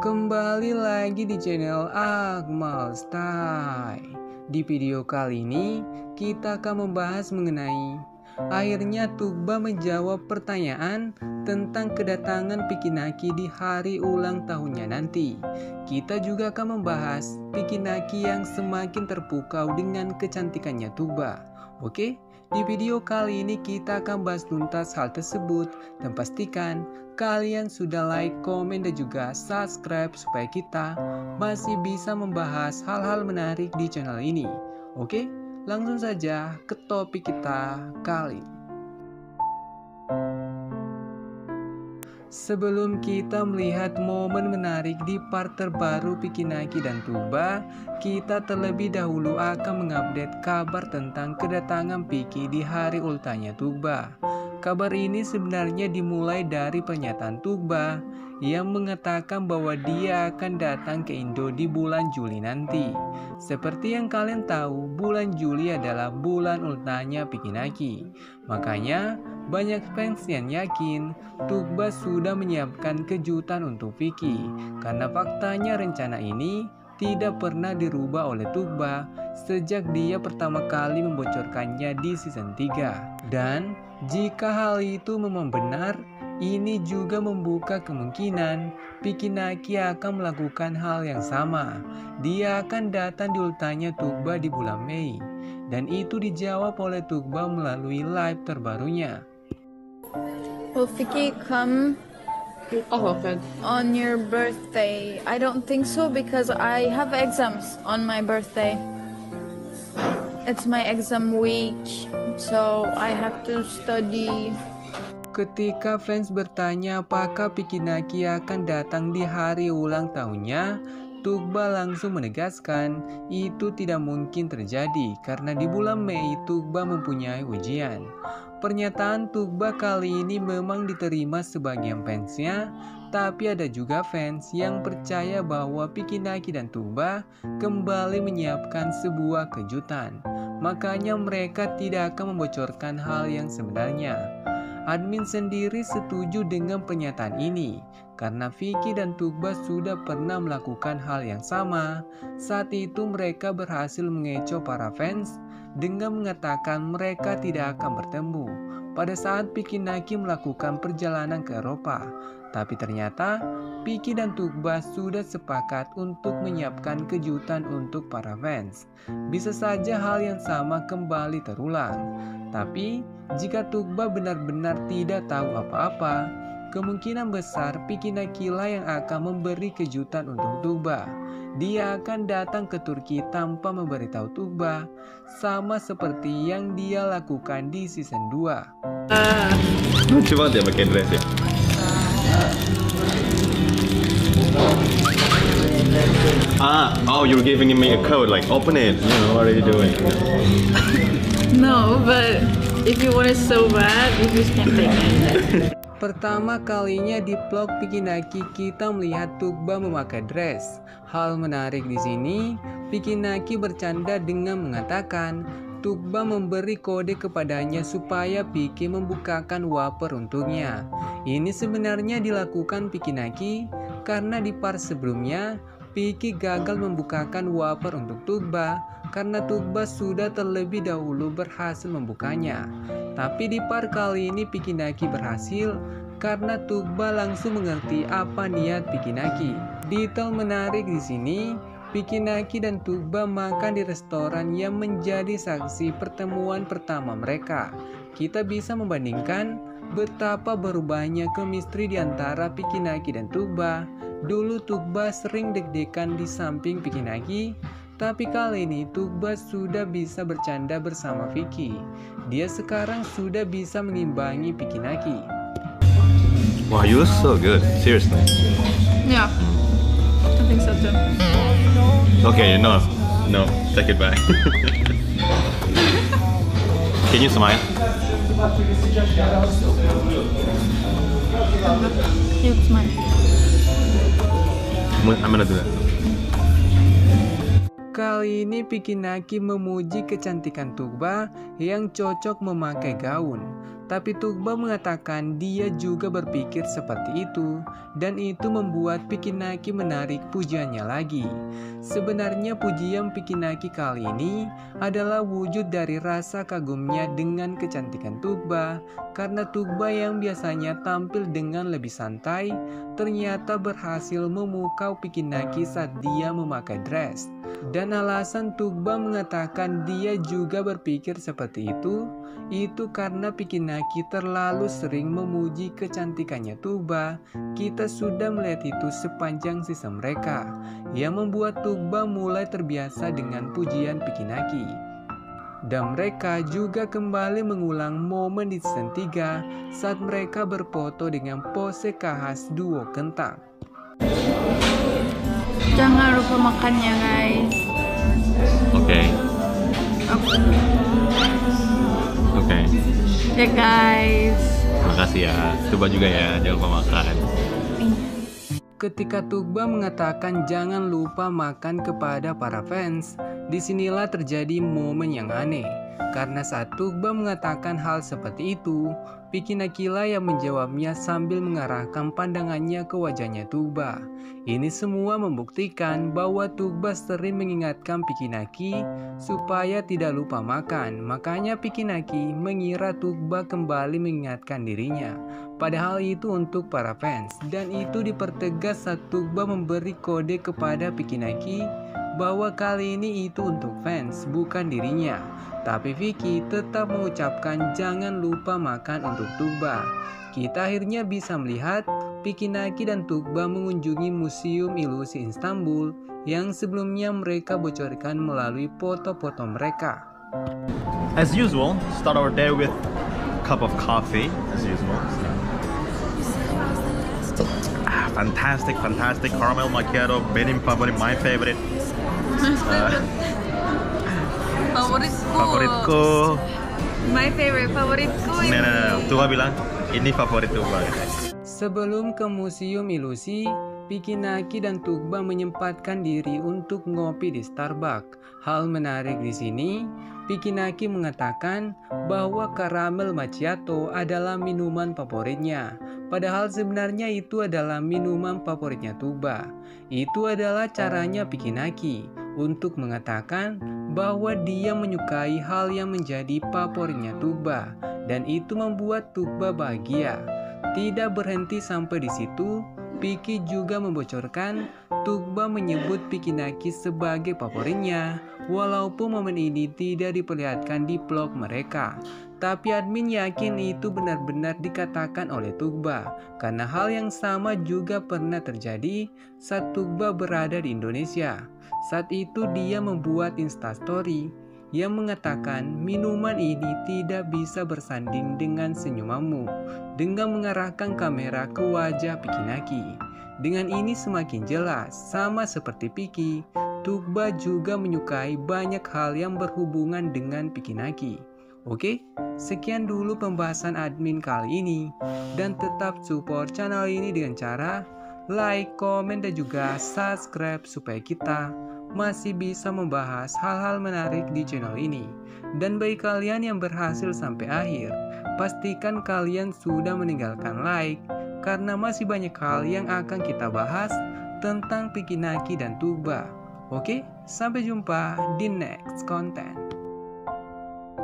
Kembali lagi di channel Akmal Style. Di video kali ini kita akan membahas mengenai akhirnya Tuba menjawab pertanyaan tentang kedatangan Pikinaki di hari ulang tahunnya nanti. Kita juga akan membahas Pikinaki yang semakin terpukau dengan kecantikannya Tuba. Oke? Di video kali ini kita akan bahas tuntas hal tersebut dan pastikan kalian sudah like, komen, dan juga subscribe supaya kita masih bisa membahas hal-hal menarik di channel ini. Oke, langsung saja ke topik kita kali ini. Sebelum kita melihat momen menarik di part terbaru Pikinaki dan Tuba, kita terlebih dahulu akan mengupdate kabar tentang kedatangan Piki di hari ultahnya Tuba. Kabar ini sebenarnya dimulai dari pernyataan Tuba yang mengatakan bahwa dia akan datang ke Indo di bulan Juli nanti. Seperti yang kalian tahu, bulan Juli adalah bulan ultahnya Pikinaki. Makanya banyak fans yang yakin Tuba sudah menyiapkan kejutan untuk Vicky, karena faktanya rencana ini tidak pernah dirubah oleh Tuba sejak dia pertama kali membocorkannya di season 3. Dan jika hal itu memang benar, ini juga membuka kemungkinan Pikinaki akan melakukan hal yang sama. Dia akan datang di ultahnya Tuba di bulan Mei, dan itu dijawab oleh Tuba melalui live terbarunya. Will Vicky come on your birthday? I don't think so because I have exams on my birthday. It's my exam week, so I have to study. Ketika fans bertanya apakah Pikinaki akan datang di hari ulang tahunnya, Tuba langsung menegaskan itu tidak mungkin terjadi karena di bulan Mei Tuba mempunyai ujian. Pernyataan Tuba kali ini memang diterima sebagian fansnya, tapi ada juga fans yang percaya bahwa Pikinaki dan Tuba kembali menyiapkan sebuah kejutan. Makanya mereka tidak akan membocorkan hal yang sebenarnya. Admin sendiri setuju dengan pernyataan ini karena Vicky dan Tuba sudah pernah melakukan hal yang sama. Saat itu mereka berhasil mengecoh para fans dengan mengatakan mereka tidak akan bertemu pada saat Pikinaki melakukan perjalanan ke Eropa. Tapi ternyata Vicky dan Tuba sudah sepakat untuk menyiapkan kejutan untuk para fans. Bisa saja hal yang sama kembali terulang. Tapi jika Tuba benar-benar tidak tahu apa-apa, kemungkinan besar Pikinaki lah yang akan memberi kejutan untuk Tuba. Dia akan datang ke Turki tanpa memberitahu Tuba, sama seperti yang dia lakukan di season 2. Lucu banget ya pakai dress ya. Oh, you're giving me a code, like open it. You know, what are you doing? No, but if you want it so bad, you just can't take it. Pertama kalinya di vlog Pikinaki kita melihat Tuba memakai dress. Hal menarik di sini, Pikinaki bercanda dengan mengatakan Tuba memberi kode kepadanya supaya Piki membukakan wafer untuknya. Ini sebenarnya dilakukan Pikinaki karena di part sebelumnya Piki gagal membukakan wafer untuk Tuba karena Tuba sudah terlebih dahulu berhasil membukanya. Tapi di part kali ini Pikinaki berhasil karena Tuba langsung mengerti apa niat Pikinaki. Detail menarik di sini, Pikinaki dan Tuba makan di restoran yang menjadi saksi pertemuan pertama mereka. Kita bisa membandingkan betapa berubahnya chemistry di antara Pikinaki dan Tuba. Dulu Tuba sering deg-degan di samping Pikinaki, tapi kali ini Tuba sudah bisa bercanda bersama Vicky. Dia sekarang sudah bisa mengimbangi Pikinaki. Wow, you look so good. Seriously. Yeah, I think so too. Okay, no, take it back. Can you smile? You smile. I'm gonna do that. Kali ini Pikinaki memuji kecantikan Tuba yang cocok memakai gaun. Tapi Tugba mengatakan dia juga berpikir seperti itu, dan itu membuat Pikinaki menarik pujiannya lagi. Sebenarnya pujian Pikinaki kali ini adalah wujud dari rasa kagumnya dengan kecantikan Tugba, karena Tugba yang biasanya tampil dengan lebih santai, ternyata berhasil memukau Pikinaki saat dia memakai dress. Dan alasan Tugba mengatakan dia juga berpikir seperti itu karena Pikinaki terlalu sering memuji kecantikannya Tugba. Kita sudah melihat itu sepanjang season mereka, yang membuat Tugba mulai terbiasa dengan pujian Pikinaki. Dan mereka juga kembali mengulang momen di season 3 saat mereka berfoto dengan pose khas duo kentang. Jangan lupa makannya guys. Oke. Oke. Ya guys. Makasih ya. Coba juga ya, jangan lupa makan. Ketika Tugba mengatakan jangan lupa makan kepada para fans, disinilah terjadi momen yang aneh. Karena saat Tugba mengatakan hal seperti itu, Pikinaki lah yang menjawabnya sambil mengarahkan pandangannya ke wajahnya Tugba. Ini semua membuktikan bahwa Tugba sering mengingatkan Pikinaki supaya tidak lupa makan. Makanya Pikinaki mengira Tugba kembali mengingatkan dirinya. Padahal itu untuk para fans, dan itu dipertegas saat Tugba memberi kode kepada Pikinaki bahwa kali ini itu untuk fans, bukan dirinya. Tapi Vicky tetap mengucapkan jangan lupa makan untuk Tugba. Kita akhirnya bisa melihat Pikinaki dan Tugba mengunjungi Museum Ilusi Istanbul yang sebelumnya mereka bocorkan melalui foto-foto mereka. As usual, start our day with a cup of coffee, as usual. Fantastic caramel macchiato, benim favorit, my favorite. Favoritku. My favorite favoritku ini. No. Tuba bilang ini favorit Tuba. Sebelum ke Museum Ilusi, Pikinaki dan Tugba menyempatkan diri untuk ngopi di Starbucks. Hal menarik di sini, Pikinaki mengatakan bahwa caramel macchiato adalah minuman favoritnya. Padahal sebenarnya itu adalah minuman favoritnya Tugba. Itu adalah caranya Pikinaki untuk mengatakan bahwa dia menyukai hal yang menjadi favoritnya Tugba, dan itu membuat Tugba bahagia. Tidak berhenti sampai di situ, Piki juga membocorkan Tugba menyebut Pikinaki sebagai favoritnya, walaupun momen ini tidak diperlihatkan di vlog mereka. Tapi admin yakin itu benar-benar dikatakan oleh Tugba, karena hal yang sama juga pernah terjadi saat Tugba berada di Indonesia. Saat itu dia membuat instastory yang mengatakan minuman ini tidak bisa bersanding dengan senyumanmu, dengan mengarahkan kamera ke wajah Pikinaki. Dengan ini semakin jelas, sama seperti Piki, Tugba juga menyukai banyak hal yang berhubungan dengan Pikinaki. Oke, sekian dulu pembahasan admin kali ini, dan tetap support channel ini dengan cara like, komen, dan juga subscribe supaya kita masih bisa membahas hal-hal menarik di channel ini. Dan bagi kalian yang berhasil sampai akhir, pastikan kalian sudah meninggalkan like, karena masih banyak hal yang akan kita bahas tentang Pikinaki dan Tugba. Oke, sampai jumpa di next content.